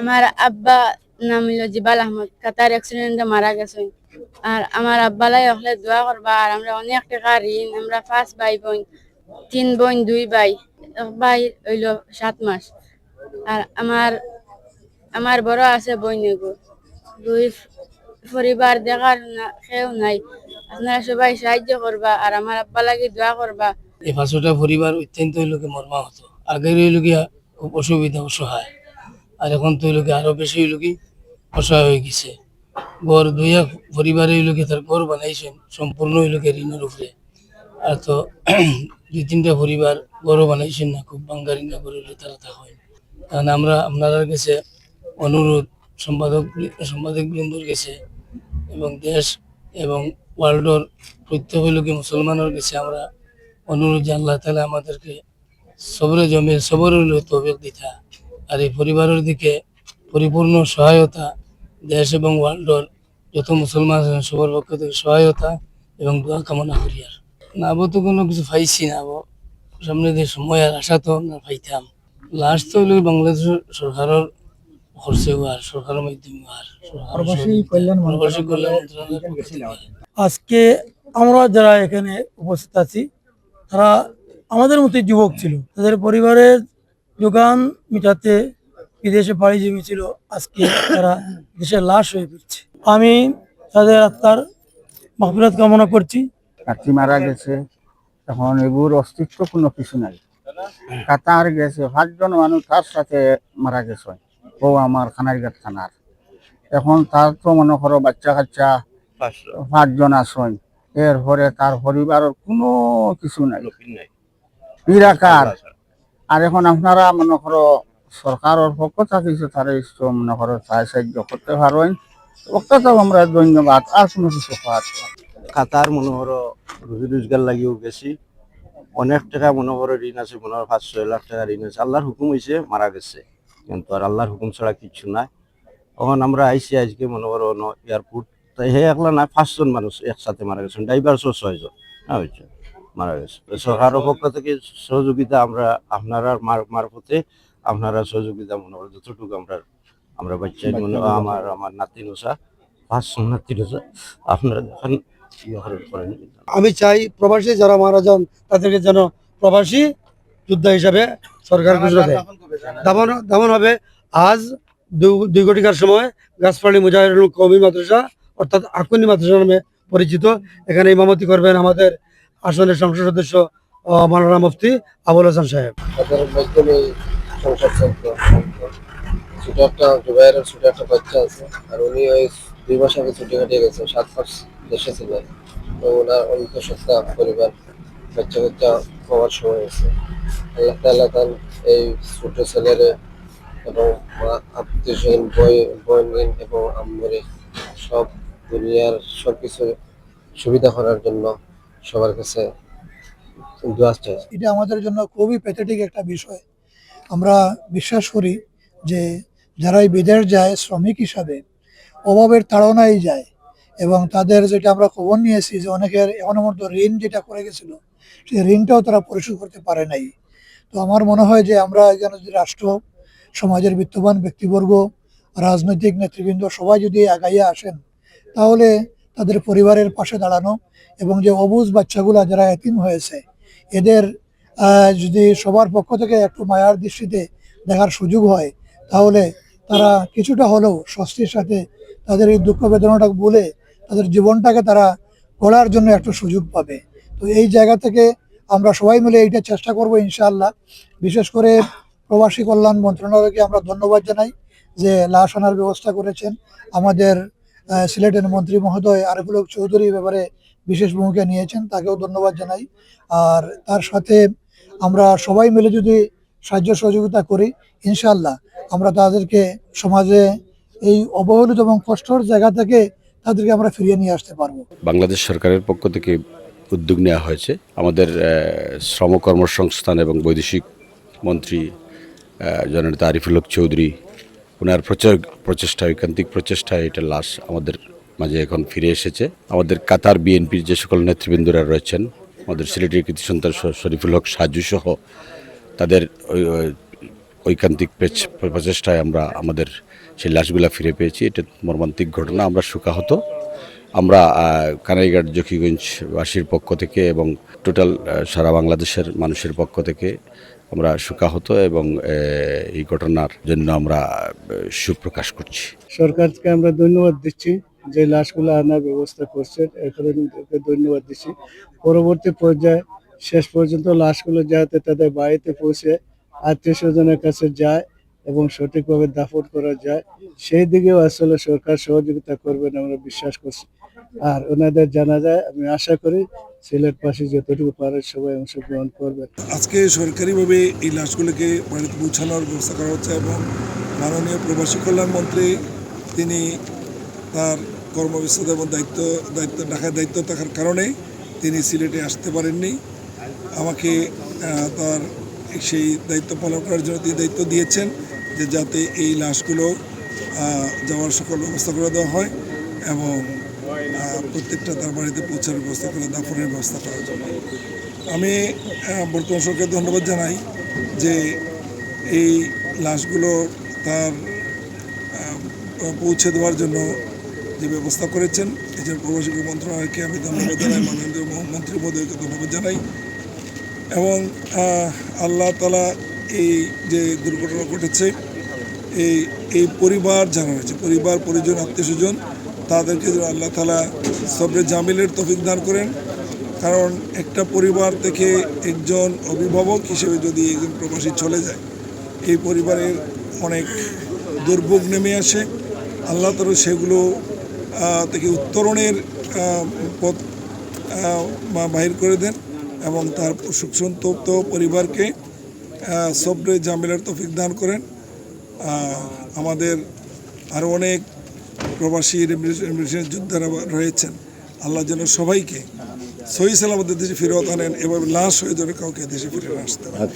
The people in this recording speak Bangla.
আমার আব্বা নাম হইল জিবাল আহমদ, কাতার অ্যাক্সিডেন্টে মারা গেছেন। আর আমার আব্বালাই হলে দোয়া করবা। আর আমরা অনেক টাকা ঋণ, আমরা 5 ভাই বোন, 3 বোন 2 ভাই, এক ভাই হইল 7 মাস। আর আমার আমার বড় আছে বোন এগো, দুই পরিবার দেখার কেউ নাই। আপনারা সবাই সাহায্য করবা আর আমার আব্বা লাগি দোয়া করবা। এই 5টা পরিবার অত্যন্ত লোকে মর্মাহত। আগের ওই লোকে খুব অসুবিধা অসহায়, আর এখন তো লোকে আরো বেশি লোকে অসহায় হয়ে গেছে। গড় দুইয়া পরিবারে ওই লোকে তার ঘর বানাইছেন সম্পূর্ণ ওই লোকের ঋণের উপরে। আর তো 2-3টা পরিবার ঘরও বানাইছেন না, খুব বাঙ্গা ঋণা করে তারা তা হয়। কারণ আমরা আপনাদের কাছে অনুরোধ, সাংবাদিক বৃন্দর কাছে এবং দেশ এবং ওয়ার্ল্ডর প্রত্যেক লোকে মুসলমানের কাছে আমরা অনুরোধ যে আল্লাহ তাআলা আমাদেরকে সবরে জমে সবর তৌফিক দিতা। আর এই পরিবারের দিকে পরিপূর্ণ সহায়তা দেশ এবং ওয়ার্ল্ডর যত মুসলমান আছেন সবার পক্ষ থেকে সহায়তা এবং দোয়া কামনা করি। আর না আবো তো কোনো কিছু পাইছি না, আবো সামনে যে সময় আর আশা তো আমরা পাইতাম। লাস্ট তো হলো বাংলাদেশ সরকারের খরচে আর সরকারের মাধ্যমে আর প্রবাসী কল্যাণ মন্ত্রণালয়। আজকে আমরা যারা এখানে উপস্থিত আছি তারা আমাদের মতোই যুবক ছিল, তাদের পরিবারের যোগান মিটাতে বিদেশে পাড়ি জমিয়েছিল। আজকে তারা দেশে লাশ হয়ে ফিরছে। আমি তাদের আত্মার মাগফিরাত কামনা করছি। কাকি মারা গেছে, এখন এগুলোর অস্তিত্ব কোনো কিছু নাই। কাতার গেছে 5জন মানুষ তার সাথে মারা গেছে, ও আমার খানারঘাট থানার। এখন তার তো মনে করো বাচ্চা কাচ্চা 5জন আসন, এরপরে তার পরিবারের কোনো কিছু নাই, নিরাকার। আর এখন আপনারা মনে করো সরকারের পক্ষ থেকে তারা মনে করো সাহায্য করতে পারেন, তো আমরা ধন্যবাদ। আর কোনো কিছু পাওয়া কাতার মনে করো রুজি রোজগার লাগিও গেছি, অনেক টাকা মনে করো ঋণ আছে, মনে করো 5-6 লাখ টাকা ঋণ আছে। আল্লাহর হুকুম হয়েছে মারা গেছে, কিন্তু আর আল্লাহর হুকুম ছাড়া কিচ্ছু নাই। তখন আমরা আইসি আজকে মনে করো এয়ারপোর্ট, তাই হে একলা নাই 5জন মানুষ একসাথে মারা গেছেন, ড্রাইভার সহ 6জন হয়েছে মারা গেছে। সরকারের পক্ষ থেকে সহযোগিতা আমরা আপনারা মারফতে আপনারা সহযোগিতা মনে করো যতটুকু আমরা বাচ্চা মনে আমার নাতি নোসা 5জন নাতি নোসা আপনারা দেখেন করেন। আমি চাই প্রবাসী যারা মারা যান তাদেরকে যেন প্রবাসী যোদ্ধা হিসাবে সরকার ঘোষণা দেয়। দামন হবে আজ 2 ঘটিকার সময় গাছপাড়ি মুজাহিদুল কওমি মাদ্রাসা অর্থাৎ আকুনি মাদ্রাসা নামে পরিচিত। এখানে ইমামতি করবেন আমাদের আসনের সংসদ সদস্য মাওলানা মুফতি আবুল হাসান সাহেব। তাদের মাধ্যমে সংসার চলতো। ছোট একটা জুবাইরের ছোট একটা বাচ্চা আছে, আর উনি ওই 2 মাস আগে ছুটি কাটিয়ে গেছে, 7 মাস দেশে ছিলেন। তো ওনার অন্তঃসত্ত্বা পরিবার বাচ্চা কাচ্চা হওয়ার সময় হয়েছে। আল্লাহ তাআলা তার এই ছোট ছেলেরে এবং আত্মীয় স্বজন বোন এবং আম্মুরে সব দুনিয়ার সবকিছু সুবিধা করার জন্য সবার কাছে দোয়া চাই। এটা আমাদের জন্য খুবই প্যাথেটিক একটা বিষয়। আমরা বিশ্বাস করি যে যারাই বিদেশ যায় শ্রমিক হিসাবে অভাবের তাড়নায় যায়, এবং তাদের যেটা আমরা খবর নিয়েছি যে অনেকের এখনো মতো ঋণ যেটা করে গেছিল সেই ঋণটাও তারা পরিশোধ করতে পারে নাই। তো আমার মনে হয় যে আমরা এখানে যদি রাষ্ট্র, সমাজের বিত্তবান ব্যক্তিবর্গ, রাজনৈতিক নেতৃবৃন্দ সবাই যদি আগাইয়া আসেন, তাহলে তাদের পরিবারের পাশে দাঁড়ানো এবং যে অবুঝ বাচ্চাগুলা যারা এতিম হয়েছে এদের যদি সবার পক্ষ থেকে একটু মায়ার দৃষ্টিতে দেখার সুযোগ হয়, তাহলে তারা কিছুটা হলেও স্বস্তির সাথে তাদের এই দুঃখ বেদনাটা বলে তাদের জীবনটাকে তারা গড়ার জন্য একটা সুযোগ পাবে। তো এই জায়গা থেকে আমরা সবাই মিলে এইটা চেষ্টা করব ইনশাআল্লাহ। বিশেষ করে প্রবাসী কল্যাণ মন্ত্রণালয়কে আমরা ধন্যবাদ জানাই যে লাশ আনার ব্যবস্থা করেছেন। আমাদের সিলেটের মন্ত্রী মহোদয় আরিফুল হক চৌধুরী ব্যাপারে বিশেষ ভূমিকা নিয়েছেন, তাকেও ধন্যবাদ জানাই। আর তার সাথে আমরা সবাই মিলে যদি সাহায্য সহযোগিতা করি, ইনশাআল্লাহ আমরা তাদেরকে সমাজে এই অবহেলিত এবং কষ্টের জায়গা থেকে তাদেরকে আমরা ফিরিয়ে নিয়ে আসতে পারবো। বাংলাদেশ সরকারের পক্ষ থেকে উদ্যোগ নেওয়া হয়েছে। আমাদের শ্রম কর্মসংস্থান এবং বৈদেশিক মন্ত্রী জননেতা আরিফুল হক চৌধুরী, ওনার প্রচেষ্টা, ঐকান্তিক প্রচেষ্টায় এটা লাশ আমাদের মাঝে এখন ফিরে এসেছে। আমাদের কাতার বিএনপির যে সকল নেতৃবৃন্দরা রয়েছেন, আমাদের সিলেটের কৃতি সন্তান শরীফুল হক সাজু সহ তাদের ঐকান্তিক প্রচেষ্টায় আমরা আমাদের সেই লাশগুলা ফিরে পেয়েছি। এটা মর্মান্তিক ঘটনা, আমরা শোকাহত। আমরা কানাইঘাট জকিগঞ্জবাসীর পক্ষ থেকে এবং টোটাল সারা বাংলাদেশের মানুষের পক্ষ থেকে আমরা শোকাহত এবং এই ঘটনার জন্য আমরা শোক প্রকাশ করছি। সরকারকে আমরা ধন্যবাদ দিচ্ছি যে লাশগুলো আনার ব্যবস্থা করছে, এখানে ধন্যবাদ দিচ্ছি। পরবর্তী পর্যায়ে শেষ পর্যন্ত লাশগুলো যাতে তাদের বাড়িতে পৌঁছে আত্মীয় স্বজনের কাছে যায় এবং সঠিকভাবে দাফন করা যায়, সেই দিকেও আসলে সরকার সহযোগিতা করবেন আমরা বিশ্বাস করছি। আর ওনাদের জানা যায়, আমি আশা করি সিলেটবাসী যতটুকু পারে সবাই অংশগ্রহণ করবেন। আজকে সরকারিভাবে এই লাশগুলোকে বাড়িতে পৌঁছানোর ব্যবস্থা করা হচ্ছে এবং মাননীয় প্রবাসী কল্যাণ মন্ত্রী তিনি তার কর্মব্যস্ততা এবং ঢাকায় দায়িত্ব থাকার কারণে তিনি সিলেটে আসতে পারেননি। আমাকে তার সেই দায়িত্ব পালন করার জন্য তিনি দায়িত্ব দিয়েছেন যে যাতে এই লাশগুলো যাওয়ার সকল ব্যবস্থা করে দেওয়া হয় এবং প্রত্যেকটা তার বাড়িতে পৌঁছানোর ব্যবস্থা করে দাফনের ব্যবস্থা করার জন্য। আমি বর্তমান সরকারকে ধন্যবাদ জানাই যে এই লাশগুলো তার পৌঁছে দেওয়ার জন্য যে ব্যবস্থা করেছেন, এই জন্য প্রবাসী মন্ত্রণালয়কে আমি ধন্যবাদ জানাই, মাননীয় মন্ত্রী মহোদয়কে ধন্যবাদ জানাই। এবং আল্লাহ তাআলা এই যে দুর্ঘটনা ঘটেছে এই পরিবার যারা রয়েছে, পরিবার পরিজন আত্মীয় স্বজন, তাদেরকে যেন আল্লাহ তাআলা সবরে জামিলের তৌফিক দান করেন। কারণ একটা পরিবার থেকে একজন অভিভাবক হিসেবে যদি একজন প্রবাসী চলে যায়, এই পরিবারের অনেক দুর্ভোগ নেমে আসে। আল্লাহ তাআলা সেগুলো থেকে উত্তরণের পথ বাহির করে দেন এবং তার সুসন্তপ্ত পরিবারকে সবরে জামিলের তৌফিক দান করেন। আমাদের আরও অনেক প্রবাসী রেমিটেন্স যোদ্ধারা রয়েছেন, আল্লাহ যেন সবাইকে সহি সালামত দেশে ফেরত আনেন এবং লাশ হয়ে যেন কাউকে দেশে ফিরে আসতে পারে।